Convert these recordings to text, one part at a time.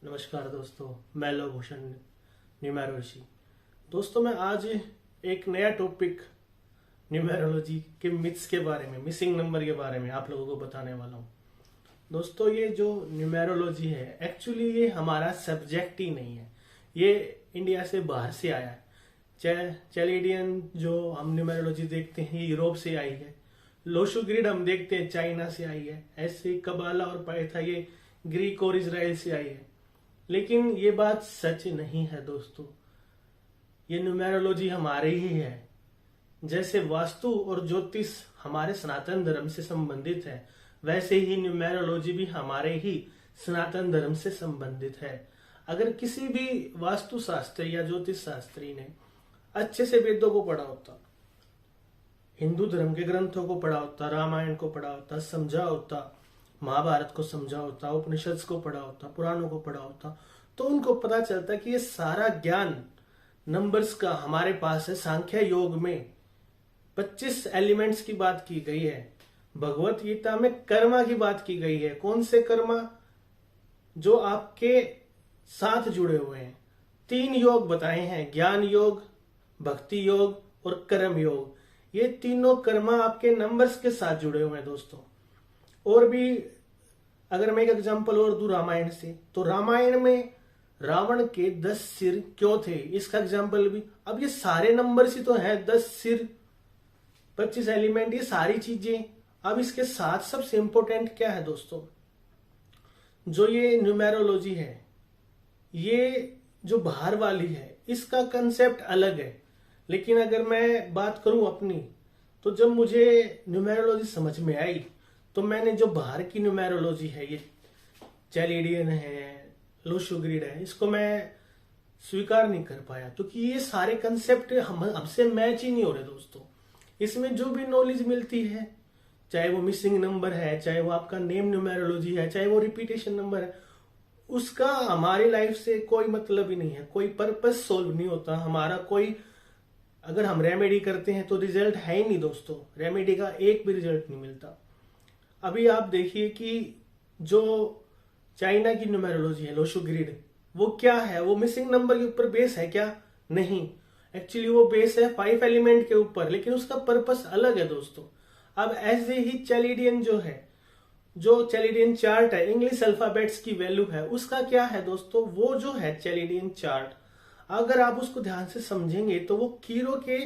नमस्कार दोस्तों, मैं लव भूषण न्यूमेरोलॉजी। दोस्तों, मैं आज एक नया टॉपिक न्यूमेरोलॉजी के मिथ्स के बारे में, मिसिंग नंबर के बारे में आप लोगों को बताने वाला हूँ। दोस्तों, ये जो न्यूमेरोलॉजी है, एक्चुअली ये हमारा सब्जेक्ट ही नहीं है। ये इंडिया से बाहर से आया है। चैलिडियन जो हम न्यूमेरोलॉजी देखते हैं, ये यूरोप से आई है। लोशो ग्रिड हम देखते हैं, चाइना से आई है। ऐसे कबाला और पाइथा ये ग्रीक और इजराइल से आई है। लेकिन ये बात सच नहीं है दोस्तों। ये न्यूमेरोलॉजी हमारे ही है। जैसे वास्तु और ज्योतिष हमारे सनातन धर्म से संबंधित है, वैसे ही न्यूमेरोलॉजी भी हमारे ही सनातन धर्म से संबंधित है। अगर किसी भी वास्तु शास्त्री या ज्योतिष शास्त्री ने अच्छे से वेदों को पढ़ा होता, हिंदू धर्म के ग्रंथों को पढ़ा होता, रामायण को पढ़ा होता, समझा होता, महाभारत को समझा होता, उपनिषद को पढ़ा होता, पुराणों को पढ़ा होता, तो उनको पता चलता कि ये सारा ज्ञान नंबर्स का हमारे पास है। सांख्य योग में 25 एलिमेंट्स की बात की गई है। भगवत गीता में कर्मा की बात की गई है। कौन से कर्मा? जो आपके साथ जुड़े हुए हैं। 3 योग बताए हैं, ज्ञान योग, भक्ति योग और कर्म योग। ये तीनों कर्मा आपके नंबर्स के साथ जुड़े हुए हैं दोस्तों। और भी अगर मैं एक एग्जांपल और दूं रामायण से, तो रामायण में रावण के 10 सिर क्यों थे, इसका एग्जांपल भी। अब ये सारे नंबर्स ही तो हैं, 10 सिर, 25 एलिमेंट, ये सारी चीजें। अब इसके साथ सबसे इंपॉर्टेंट क्या है दोस्तों? जो ये न्यूमेरोलॉजी है, ये जो बाहर वाली है, इसका कंसेप्ट अलग है। लेकिन अगर मैं बात करूं अपनी, तो जब मुझे न्यूमेरोलॉजी समझ में आई, तो मैंने जो बाहर की न्यूमेरोलॉजी है, ये चैलिडियन है, लोशो ग्रिड है, इसको मैं स्वीकार नहीं कर पाया, क्योंकि ये सारे कंसेप्ट हमसे मैच ही नहीं हो रहे दोस्तों। इसमें जो भी नॉलेज मिलती है, चाहे वो मिसिंग नंबर है, चाहे वो आपका नेम न्यूमेरोलॉजी है, चाहे वो रिपीटेशन नंबर है, उसका हमारी लाइफ से कोई मतलब ही नहीं है। कोई पर्पस सोल्व नहीं होता हमारा। कोई अगर हम रेमेडी करते हैं तो रिजल्ट है ही नहीं दोस्तों। रेमेडी का एक भी रिजल्ट नहीं मिलता। अभी आप देखिए कि जो चाइना की न्यूमेरोलॉजी है, लोशो ग्रिड, वो क्या है? वो मिसिंग नंबर के ऊपर बेस है क्या? नहीं, एक्चुअली वो बेस है 5 एलिमेंट के ऊपर, लेकिन उसका पर्पस अलग है दोस्तों। अब ऐसे ही चैलिडियन जो है, जो चैलिडियन चार्ट है, इंग्लिश अल्फाबेट्स की वैल्यू है, उसका क्या है दोस्तों? वो जो है चैलिडियन चार्ट, अगर आप उसको ध्यान से समझेंगे तो वो कीरो के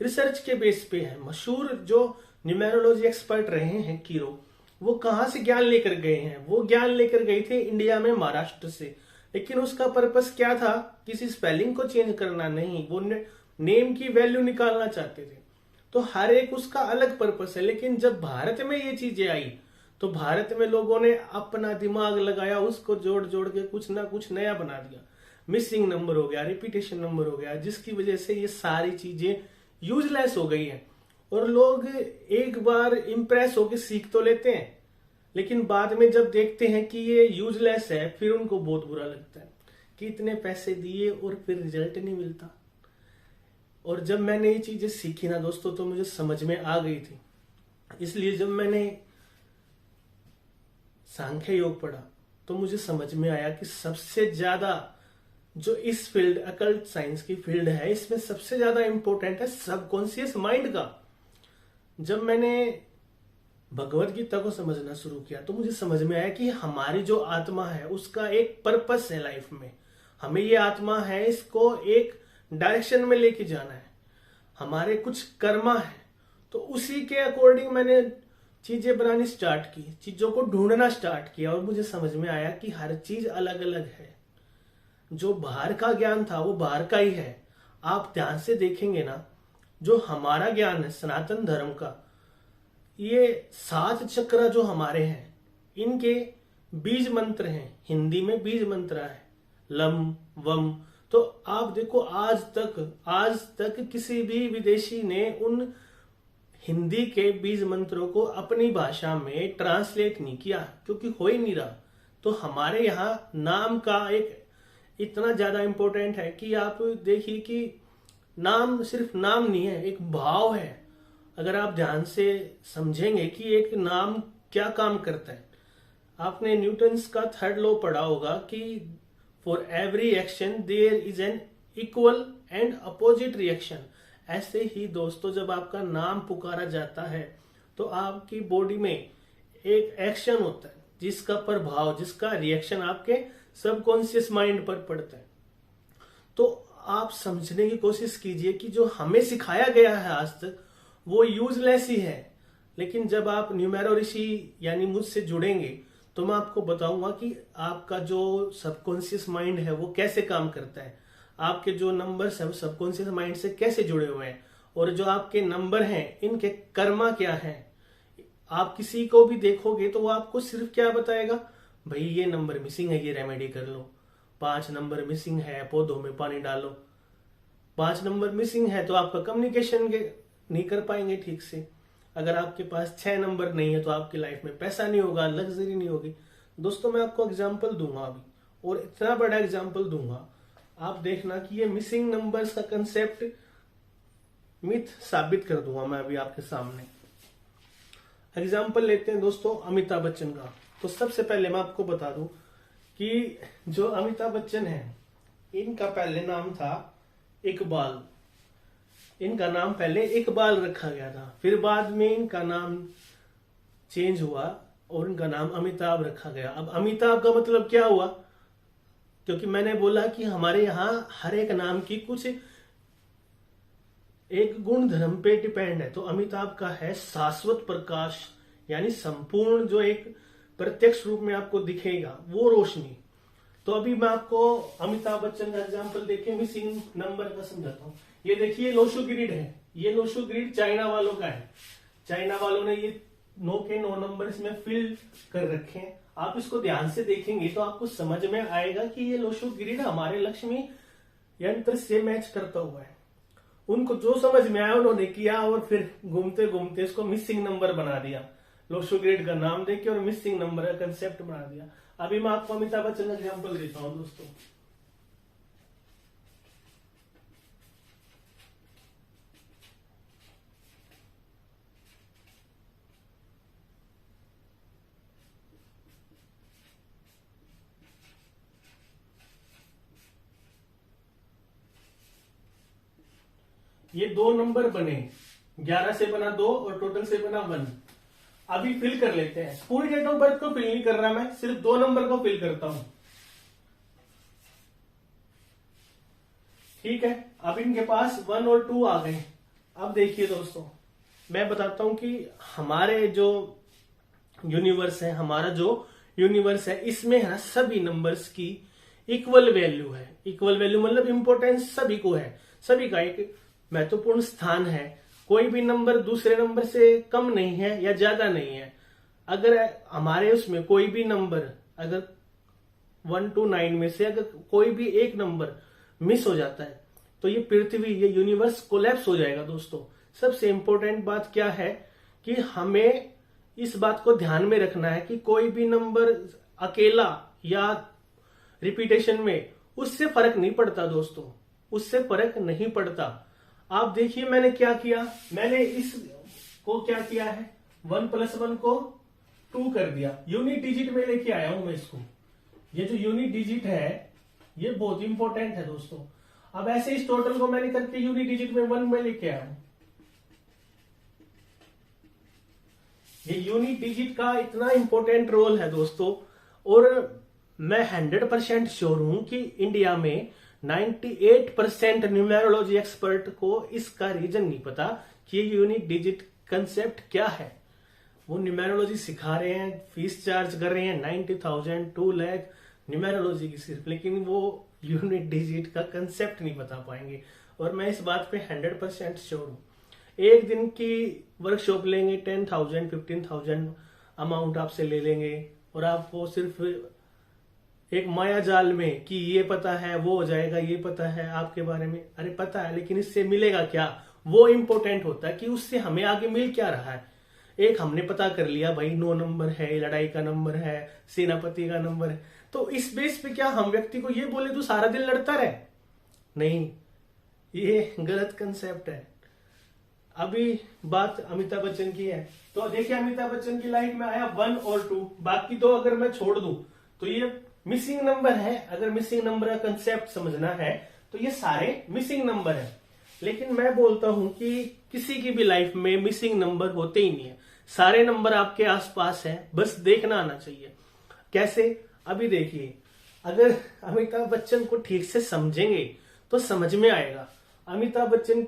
रिसर्च के बेस पे है। मशहूर जो न्यूमेरोलॉजी एक्सपर्ट रहे हैं कीरो, वो कहां से ज्ञान लेकर गए हैं? वो ज्ञान लेकर गए थे इंडिया में, महाराष्ट्र से। लेकिन उसका पर्पस क्या था? किसी स्पेलिंग को चेंज करना नहीं, वो नेम की वैल्यू निकालना चाहते थे। तो हर एक उसका अलग पर्पस है। लेकिन जब भारत में ये चीजें आई, तो भारत में लोगों ने अपना दिमाग लगाया, उसको जोड़ जोड़ के कुछ ना कुछ नया बना दिया। मिसिंग नंबर हो गया, रिपीटेशन नंबर हो गया, जिसकी वजह से ये सारी चीजें यूजलेस हो गई हैं। और लोग एक बार इंप्रेस होकर सीख तो लेते हैं, लेकिन बाद में जब देखते हैं कि ये यूजलेस है, फिर उनको बहुत बुरा लगता है कि इतने पैसे दिए और फिर रिजल्ट नहीं मिलता। और जब मैंने ये चीजें सीखी ना दोस्तों, तो मुझे समझ में आ गई थी। इसलिए जब मैंने सांख्य योग पढ़ा, तो मुझे समझ में आया कि सबसे ज्यादा जो इस फील्ड, अकल्ट साइंस की फील्ड है, इसमें सबसे ज्यादा इंपॉर्टेंट है सबकॉन्शियस माइंड का। जब मैंने भगवत गीता को समझना शुरू किया, तो मुझे समझ में आया कि हमारी जो आत्मा है, उसका एक पर्पस है लाइफ में। हमें ये आत्मा है, इसको एक डायरेक्शन में लेके जाना है। हमारे कुछ कर्मा है, तो उसी के अकॉर्डिंग मैंने चीजें बनानी स्टार्ट की, चीजों को ढूंढना स्टार्ट किया, और मुझे समझ में आया कि हर चीज अलग अलग है। जो बाहर का ज्ञान था वो बाहर का ही है। आप ध्यान से देखेंगे ना, जो हमारा ज्ञान है सनातन धर्म का, ये 7 चक्र जो हमारे हैं, इनके बीज मंत्र हैं। हिंदी में बीज मंत्र है लम वम। तो आप देखो, आज तक किसी भी विदेशी ने उन हिंदी के बीज मंत्रों को अपनी भाषा में ट्रांसलेट नहीं किया, क्योंकि हो ही नहीं रहा। तो हमारे यहाँ नाम का एक इतना ज्यादा इंपॉर्टेंट है कि आप देखिए कि नाम सिर्फ नाम नहीं है, एक भाव है। अगर आप ध्यान से समझेंगे कि एक नाम क्या काम करता है। आपने न्यूटन्स का 3rd लॉ पढ़ा होगा कि for every action there is an equal and opposite reaction. ऐसे ही दोस्तों जब आपका नाम पुकारा जाता है तो आपकी बॉडी में एक एक्शन होता है जिसका प्रभाव, जिसका रिएक्शन आपके सबकॉन्शियस माइंड पर पड़ता है। तो आप समझने की कोशिश कीजिए कि जो हमें सिखाया गया है आज तक वो यूजलेस ही है, लेकिन जब आप न्यूमेरोलॉजी यानी मुझसे जुड़ेंगे तो मैं आपको बताऊंगा कि आपका जो सबकॉन्शियस माइंड है वो कैसे काम करता है, आपके जो नंबर्स है वो सबकॉन्शियस माइंड से कैसे जुड़े हुए हैं, और जो आपके नंबर हैं इनके कर्मा क्या है। आप किसी को भी देखोगे तो वो आपको सिर्फ क्या बताएगा, भाई ये नंबर मिसिंग है, ये रेमेडी कर लो। 5 नंबर मिसिंग है, पौधों में पानी डालो। 5 नंबर मिसिंग है तो आपका कम्युनिकेशन नहीं कर पाएंगे ठीक से। अगर आपके पास 6 नंबर नहीं है तो आपकी लाइफ में पैसा नहीं होगा, लग्जरी नहीं होगी। दोस्तों मैं आपको एग्जाम्पल दूंगा अभी, और इतना बड़ा एग्जाम्पल दूंगा, आप देखना कि ये मिसिंग नंबर्स का कंसेप्ट मिथ साबित कर दूंगा मैं अभी आपके सामने। एग्जाम्पल लेते हैं दोस्तों अमिताभ बच्चन का। तो सबसे पहले मैं आपको बता दूं कि जो अमिताभ बच्चन है इनका पहले नाम था इकबाल। इनका नाम पहले इकबाल रखा गया था, फिर बाद में इनका नाम चेंज हुआ और इनका नाम अमिताभ रखा गया। अब अमिताभ का मतलब क्या हुआ, क्योंकि मैंने बोला कि हमारे यहाँ हर एक नाम की कुछ एक गुण धर्म पे डिपेंड है। तो अमिताभ का है शाश्वत प्रकाश, यानी संपूर्ण जो एक प्रत्यक्ष रूप में आपको दिखेगा वो रोशनी। तो अभी मैं आपको अमिताभ बच्चन का एग्जांपल देके मिसिंग नंबर का समझाता हूँ। ये देखिए लोशो ग्रिड है, ये लोशो ग्रिड चाइना वालों का है। चाइना वालों ने ये 9 के 9 नंबर इसमें फिल कर रखे हैं। आप इसको ध्यान से देखेंगे तो आपको समझ में आएगा कि ये लोशो ग्रिड हमारे लक्ष्मी यंत्र से मैच करता हुआ है। उनको जो समझ में आया उन्होंने किया और फिर घूमते घूमते इसको मिसिंग नंबर बना दिया। लोशो ग्रिड का नाम देके और मिसिंग नंबर का कंसेप्ट बना दिया। अभी मैं आपको अमिताभ बच्चन का एग्जाम्पल देता हूं दोस्तों। ये 2 नंबर बने, 11 से बना 2 और टोटल से बना 1। अभी फिल कर लेते हैं। पूरी डेट ऑफ बर्थ को फिल नहीं कर रहा मैं, सिर्फ 2 नंबर को फिल करता हूं। ठीक है, अब इनके पास 1 और 2 आ गए। अब देखिए दोस्तों मैं बताता हूं कि हमारे जो यूनिवर्स है, हमारा जो यूनिवर्स है इसमें है ना सभी नंबर्स की इक्वल वैल्यू है। इक्वल वैल्यू मतलब इंपॉर्टेंस सभी को है, सभी का एक महत्वपूर्ण स्थान है। कोई भी नंबर दूसरे नंबर से कम नहीं है या ज्यादा नहीं है। अगर हमारे उसमें कोई भी नंबर अगर 1 to 9 में से अगर कोई भी एक नंबर मिस हो जाता है तो ये पृथ्वी, ये यूनिवर्स कोलैप्स हो जाएगा। दोस्तों सबसे इंपॉर्टेंट बात क्या है कि हमें इस बात को ध्यान में रखना है कि कोई भी नंबर अकेला या रिपीटेशन में उससे फर्क नहीं पड़ता। दोस्तों उससे फर्क नहीं पड़ता। आप देखिए मैंने क्या किया, मैंने इस को क्या किया है 1 + 1 को 2 कर दिया। यूनिट डिजिट में लेके आया हूं मैं इसको। ये जो यूनिट डिजिट है ये बहुत इंपॉर्टेंट है दोस्तों। अब ऐसे इस टोटल को मैंने करके यूनिट डिजिट में 1 में लेके आया हूं। ये यूनिट डिजिट का इतना इंपॉर्टेंट रोल है दोस्तों, और मैं 100% श्योर हूं कि इंडिया में 98% न्यूमेरोलॉजी एक्सपर्ट को इसका रीजन नहीं पता कि ये यूनिक डिजिट कंसेप्ट क्या है। वो न्यूमेरोलॉजी सिखा रहे हैं, फीस चार्ज कर रहे हैं 90,000 2 लाख न्यूमेरोलॉजी की सिर्फ, लेकिन वो यूनिक डिजिट का कंसेप्ट नहीं बता पाएंगे। और मैं इस बात पे 100% श्योर हूँ। एक दिन की वर्कशॉप लेंगे, 10,000 15,000 अमाउंट आपसे ले लेंगे और आपको सिर्फ एक माया जाल में कि ये पता है वो हो जाएगा, ये पता है आपके बारे में। अरे पता है, लेकिन इससे मिलेगा क्या, वो इंपॉर्टेंट होता है कि उससे हमें आगे मिल क्या रहा है। एक हमने पता कर लिया भाई 9 नंबर है, लड़ाई का नंबर है, सेनापति का नंबर है, तो इस बेस पे क्या हम व्यक्ति को ये बोले तू सारा दिन लड़ता रहे? नहीं, ये गलत कंसेप्ट है। अभी बात अमिताभ बच्चन की है, तो देखिए अमिताभ बच्चन की लाइफ में आया 1 और 2, बाकी 2 अगर मैं छोड़ दूं तो ये मिसिंग नंबर है, अगर मिसिंग नंबर का कंसेप्ट समझना है तो ये सारे मिसिंग नंबर है। लेकिन मैं बोलता हूं कि किसी की भी लाइफ में मिसिंग नंबर होते ही नहीं है, सारे नंबर आपके आसपास हैं, बस देखना आना चाहिए। कैसे? अभी देखिए, अगर अमिताभ बच्चन को ठीक से समझेंगे तो समझ में आएगा। अमिताभ बच्चन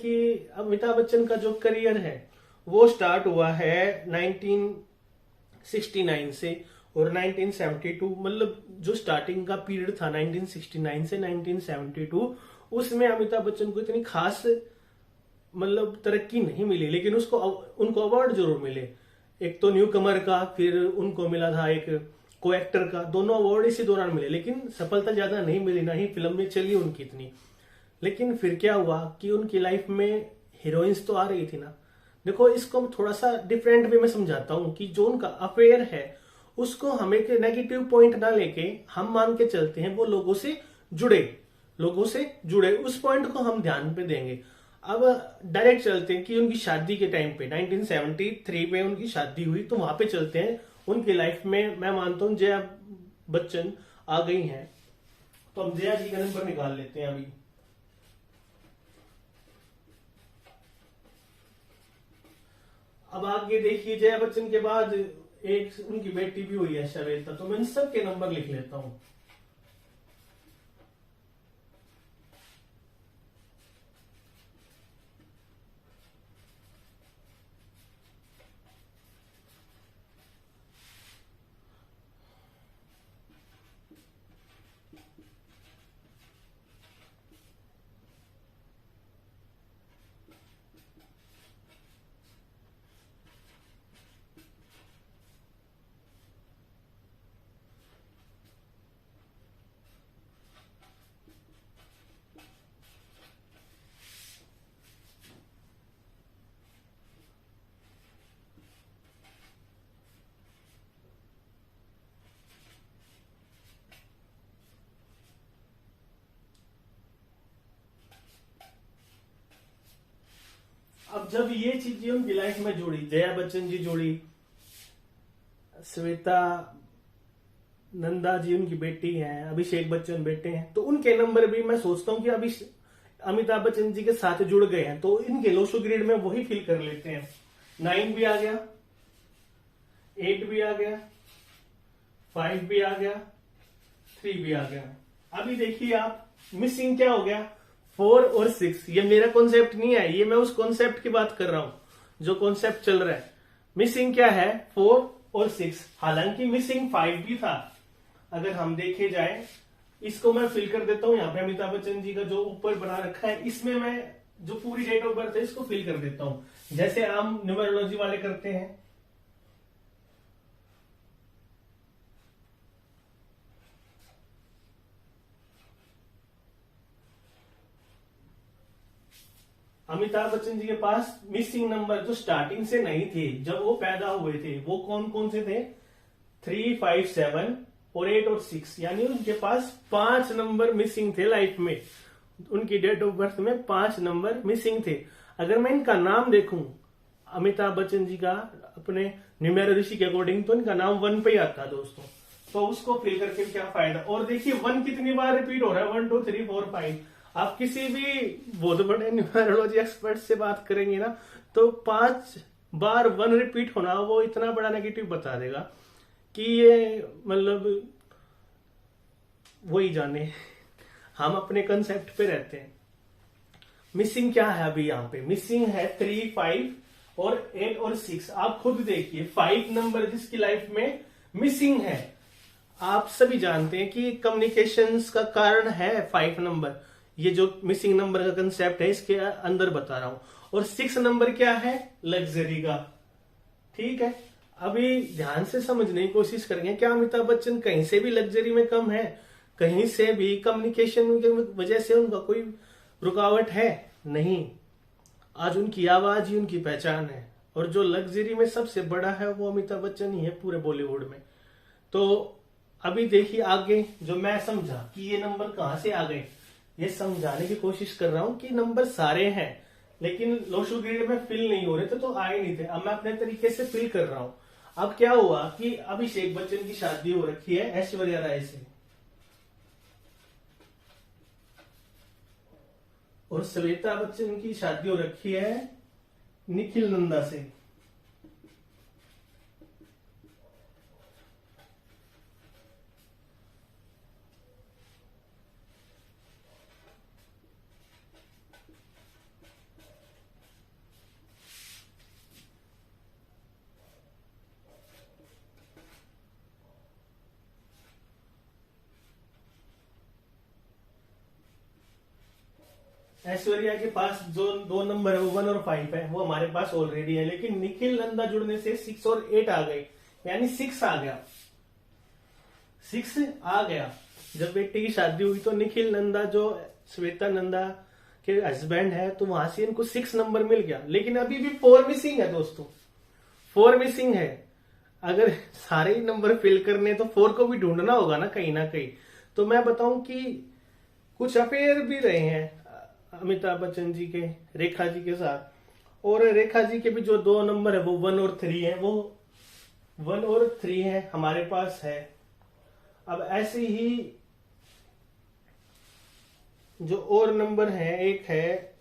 का जो करियर है वो स्टार्ट हुआ है 1969 से, और 1972 मतलब जो स्टार्टिंग का पीरियड था 1969 से 1972, उसमें अमिताभ बच्चन को इतनी खास मतलब तरक्की नहीं मिली, लेकिन उनको अवार्ड जरूर मिले। एक तो न्यू कमर का, फिर उनको मिला था एक को एक्टर का, दोनों अवार्ड इसी दौरान मिले, लेकिन सफलता ज्यादा नहीं मिली, ना ही फिल्म में चली उनकी इतनी। लेकिन फिर क्या हुआ कि उनकी लाइफ में हीरोइंस तो आ रही थी ना। देखो, इसको थोड़ा सा डिफरेंट वे में समझाता हूं कि जो उनका अफेयर है उसको हमें एक नेगेटिव पॉइंट ना लेके हम मान के चलते हैं वो लोगों से जुड़े, उस पॉइंट को हम ध्यान पे देंगे। अब डायरेक्ट चलते हैं कि उनकी शादी के टाइम पे 1973 में उनकी शादी हुई, तो वहां पे चलते हैं उनकी लाइफ में। मैं मानता हूं जया बच्चन आ गई हैं, तो हम जया जी का नंबर निकाल लेते हैं अभी। अब आगे देखिए, जया बच्चन के बाद एक उनकी बेटी भी हुई है श्वेता, तो मैं इन सबके नंबर लिख लेता हूं। अब जब ये चीजें उनकी लाइफ में जुड़ी, जया बच्चन जी जुड़ी, श्वेता नंदा जी उनकी बेटी हैं, अभिषेक बच्चन बेटे हैं, तो उनके नंबर भी मैं सोचता हूं कि अभी अमिताभ बच्चन जी के साथ जुड़ गए हैं, तो इनके लोशो ग्रेड में वही फिल कर लेते हैं। 9 भी आ गया, 8 भी आ गया, 5 भी आ गया, 3 भी आ गया। अभी देखिए आप, मिसिंग क्या हो गया? 4 और 6। ये मेरा कॉन्सेप्ट नहीं है, ये मैं उस कॉन्सेप्ट की बात कर रहा हूं जो कॉन्सेप्ट चल रहा है। मिसिंग क्या है? 4 और 6। हालांकि मिसिंग 5 भी था, अगर हम देखे जाए। इसको मैं फिल कर देता हूं यहाँ पे, अमिताभ बच्चन जी का जो ऊपर बना रखा है इसमें मैं जो पूरी डेट ऑफ बर्थ है इसको फिल कर देता हूं, जैसे आम न्यूमेरोलॉजी वाले करते हैं। अमिताभ बच्चन जी के पास मिसिंग नंबर जो स्टार्टिंग से नहीं थे, जब वो पैदा हुए थे, वो कौन कौन से थे? 3, 5, 7 और 8 और 6, यानी उनके पास 5 नंबर मिसिंग थे लाइफ में। उनकी डेट ऑफ बर्थ में 5 नंबर मिसिंग थे। अगर मैं इनका नाम देखूं, अमिताभ बच्चन जी का अपने न्यूमेरोलॉजी के अकॉर्डिंग, तो इनका नाम 1 पे ही आता है दोस्तों, तो उसको फिल करके क्या फायदा। और देखिए 1 कितनी बार रिपीट हो रहा है? 1, 2, 3, 4, 5। आप किसी भी बहुत बड़े न्यूमेरोलॉजी एक्सपर्ट से बात करेंगे ना, तो 5 बार 1 रिपीट होना वो इतना बड़ा नेगेटिव बता देगा कि ये मतलब वही जाने। हम अपने कंसेप्ट पे रहते हैं। मिसिंग क्या है अभी यहाँ पे? मिसिंग है 3, 5 और 8 और 6। आप खुद देखिए, 5 नंबर जिसकी लाइफ में मिसिंग है, आप सभी जानते हैं कि कम्युनिकेशंस का कारण है 5 नंबर। ये जो मिसिंग नंबर का कंसेप्ट है इसके अंदर बता रहा हूं। और 6 नंबर क्या है? लग्जरी का। ठीक है, अभी ध्यान से समझने की कोशिश करेंगे। क्या अमिताभ बच्चन कहीं से भी लग्जरी में कम है? कहीं से भी कम्युनिकेशन की वजह से उनका कोई रुकावट है? नहीं। आज उनकी आवाज ही उनकी पहचान है, और जो लग्जरी में सबसे बड़ा है वो अमिताभ बच्चन ही है पूरे बॉलीवुड में। तो अभी देखिए आगे, जो मैं समझा कि ये नंबर कहां से आ गए, ये समझाने की कोशिश कर रहा हूं कि नंबर सारे हैं, लेकिन लोशो ग्रेड में फिल नहीं हो रहे थे, तो आए नहीं थे। अब मैं अपने तरीके से फिल कर रहा हूं। अब क्या हुआ कि अभिषेक बच्चन की शादी हो रखी है ऐश्वर्या राय से, और श्वेता बच्चन की शादी हो रखी है निखिल नंदा से। ऐश्वर्या के पास जो 2 नंबर है वो 1 और 5 है, वो हमारे पास ऑलरेडी है, लेकिन निखिल नंदा जुड़ने से 6 और 8 आ गए, यानी 6 आ गया, 6 आ गया। जब बेटी की शादी हुई तो निखिल नंदा जो श्वेता नंदा के हस्बैंड है, तो वहां से इनको 6 नंबर मिल गया, लेकिन अभी भी 4 मिसिंग है दोस्तों, 4 मिसिंग है। अगर सारे ही नंबर फिल करने तो 4 को भी ढूंढना होगा ना कहीं। तो मैं बताऊं कि कुछ अफेयर भी रहे हैं अमिताभ बच्चन जी के रेखा जी के साथ, और रेखा जी के भी जो 2 नंबर है वो 1 और 3 है, वो 1 और 3 है हमारे पास है। अब ऐसे ही जो और नंबर है, एक है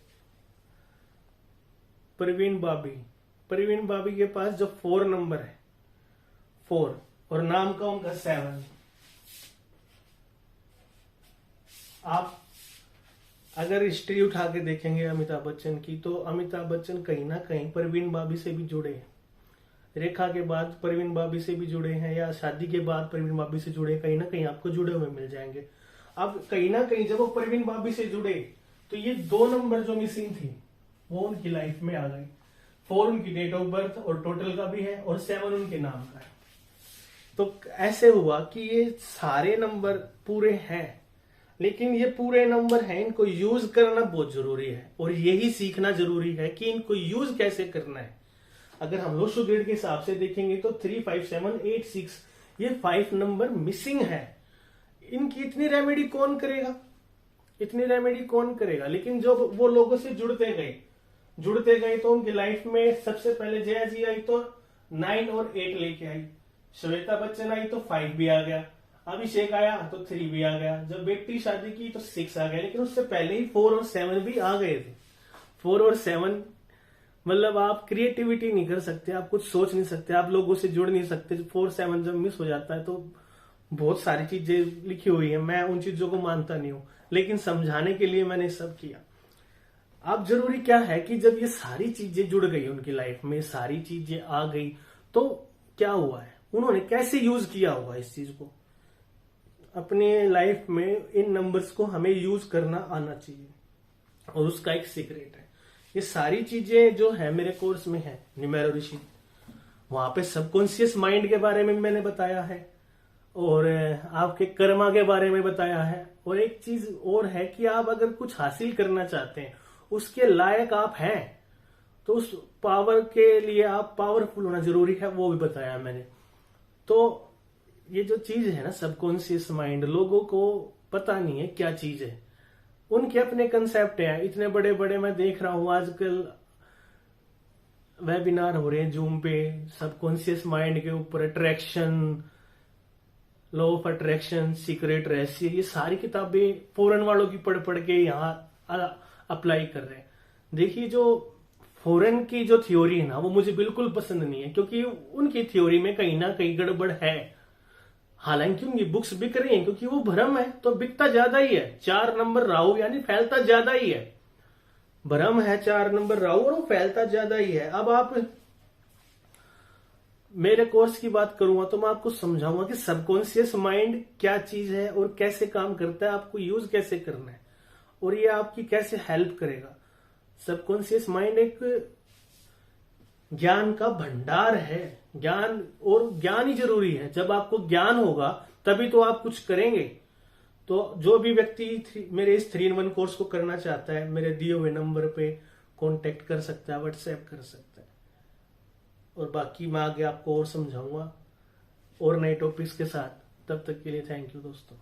प्रवीण बाबी के पास जो 4 नंबर है, 4, और नाम का उनका 7। आप अगर हिस्ट्री उठा के देखेंगे अमिताभ बच्चन की, तो अमिताभ बच्चन कहीं ना कहीं प्रवीण बाबी से भी जुड़े हैं, रेखा के बाद प्रवीण बाबी से भी जुड़े हैं, या शादी के बाद प्रवीण बाबी से जुड़े, कहीं ना कहीं आपको जुड़े हुए मिल जाएंगे। अब कहीं ना कहीं जब वो प्रवीण बाबी से जुड़े तो ये 2 नंबर जो मिसिंग थी वो उनकी लाइफ में आ गई। 4 उनकी डेट ऑफ बर्थ और टोटल का भी है, और 7 उनके नाम का है। तो ऐसे हुआ कि ये सारे नंबर पूरे हैं, लेकिन ये पूरे नंबर हैं, इनको यूज करना बहुत जरूरी है, और यही सीखना जरूरी है कि इनको यूज कैसे करना है। अगर हम लोग ग्रेड के हिसाब से देखेंगे तो 3, 5, 7, 8, 6 ये 5 नंबर मिसिंग है। इनकी इतनी रेमेडी कौन करेगा, लेकिन जो वो लोगों से जुड़ते गए तो उनकी लाइफ में सबसे पहले जया जी आई तो 9 और 8 लेके आई, श्वेता बच्चन आई तो 5 भी आ गया, अभिषेक आया तो 3 भी आ गया, जब बेटी शादी की तो 6 आ गया, लेकिन उससे पहले ही 4 और 7 भी आ गए थे। 4 और 7 मतलब आप क्रिएटिविटी नहीं कर सकते, आप कुछ सोच नहीं सकते, आप लोगों से जुड़ नहीं सकते। 4, 7 जब मिस हो जाता है तो बहुत सारी चीजें लिखी हुई है, मैं उन चीजों को मानता नहीं हूं, लेकिन समझाने के लिए मैंने सब किया। अब जरूरी क्या है कि जब ये सारी चीजें जुड़ गई उनकी लाइफ में, सारी चीजें आ गई, तो क्या हुआ है, उन्होंने कैसे यूज किया होगा इस चीज को अपने लाइफ में। इन नंबर्स को हमें यूज करना आना चाहिए, और उसका एक सीक्रेट है। ये सारी चीजें जो है मेरे कोर्स में है न्यूमेरोलॉजी, वहां पे सबकॉन्शियस माइंड के बारे में मैंने बताया है, और आपके कर्मा के बारे में बताया है, और एक चीज और है कि आप अगर कुछ हासिल करना चाहते हैं, उसके लायक आप हैं, तो उस पावर के लिए आप पावरफुल होना जरूरी है, वो भी बताया मैंने। तो ये जो चीज है ना सबकॉन्शियस माइंड, लोगों को पता नहीं है क्या चीज है, उनके अपने कंसेप्ट हैं इतने बड़े बड़े। मैं देख रहा हूं आजकल वेबिनार हो रहे हैं जूम पे सबकॉन्शियस माइंड के ऊपर, attraction, law of attraction, secret रहस्य, ये सारी किताबें फॉरेन वालों की पढ़ के यहाँ अप्लाई कर रहे हैं। देखिए जो फॉरेन की जो थ्योरी है ना वो मुझे बिल्कुल पसंद नहीं है, क्योंकि उनकी थ्योरी में कहीं ना कहीं गड़बड़ है। हालांकि उनकी बुक्स बिक रही हैं क्योंकि वो भ्रम है, तो बिकता ज्यादा ही है। 4 नंबर राहु यानी फैलता ज्यादा ही है, भ्रम है 4 नंबर राहु और वो फैलता ज्यादा ही है। अब आप मेरे कोर्स की बात करूंगा तो मैं आपको समझाऊंगा कि सबकॉन्शियस माइंड क्या चीज है और कैसे काम करता है, आपको यूज कैसे करना है, और ये आपकी कैसे हेल्प करेगा। सबकॉन्शियस माइंड एक ज्ञान का भंडार है, ज्ञान, और ज्ञान ही जरूरी है। जब आपको ज्ञान होगा तभी तो आप कुछ करेंगे। तो जो भी व्यक्ति मेरे इस 3-in-1 कोर्स को करना चाहता है, मेरे दिए हुए नंबर पे कांटेक्ट कर सकता है, व्हाट्सएप कर सकता है, और बाकी मैं आगे आपको और समझाऊंगा और नए टॉपिक्स के साथ। तब तक के लिए थैंक यू दोस्तों।